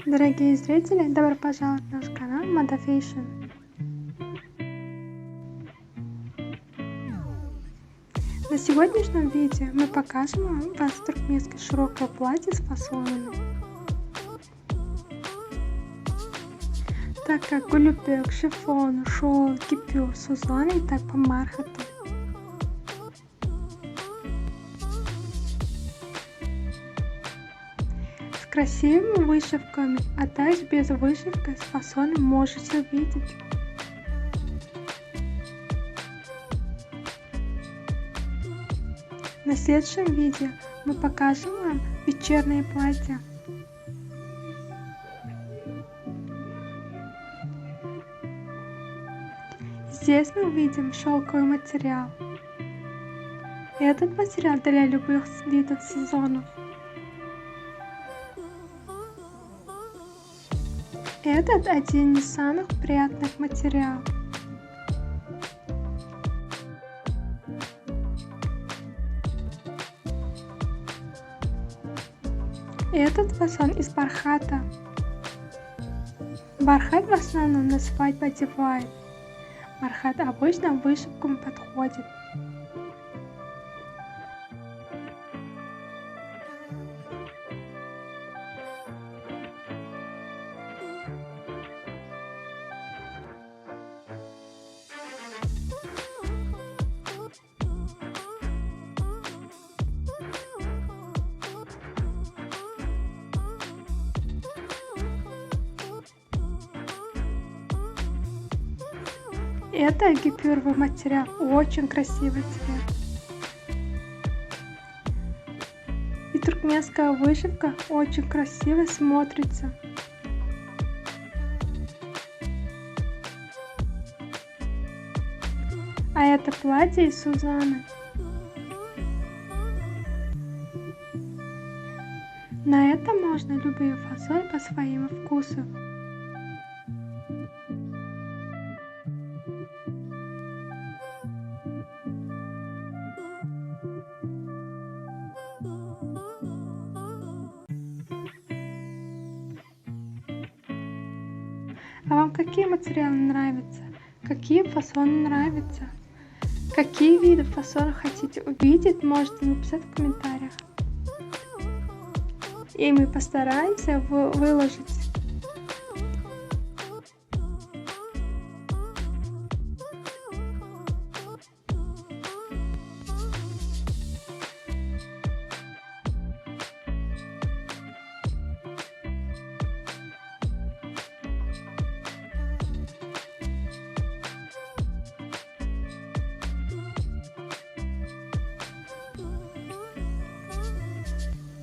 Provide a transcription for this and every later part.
Дорогие зрители, добро пожаловать на наш канал Moda Fashion. На сегодняшнем видео мы покажем вам туркменское широкое платье с фасонами. Так как гулюбек, шифон, шел, кипюр, сузланы и так по бархату. С красивыми вышивками, а также без вышивки с фасоном можете увидеть. На следующем видео мы покажем вам вечернее платье. Здесь мы увидим шелковый материал. Этот материал для любых видов сезонов. Этот один из самых приятных материалов. Этот фасон из бархата. Бархат в основном на свадьбу одевают. Бархат обычно вышивкам подходит. Это гипюровый материал, очень красивый цвет. И туркменская вышивка очень красиво смотрится. А это платье из Сузаны. На это можно любые фасоны по своему вкусу. А вам какие материалы нравятся? Какие фасоны нравятся? Какие виды фасонов хотите увидеть, можете написать в комментариях. И мы постараемся выложить.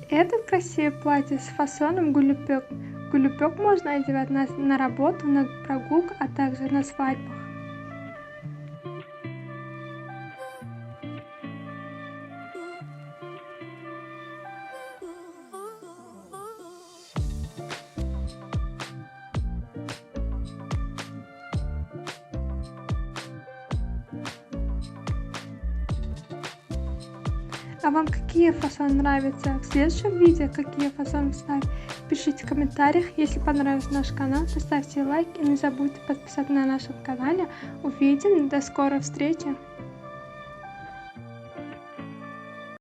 Этот красивый платье с фасоном гулюбек. Гулюбек можно одевать на работу, на прогулку, а также на свадьбах. А вам какие фасоны нравятся? В следующем видео какие фасоны ставить? Пишите в комментариях. Если понравился наш канал, поставьте лайк и не забудьте подписаться на нашем канале. Увидим. До скорой встречи.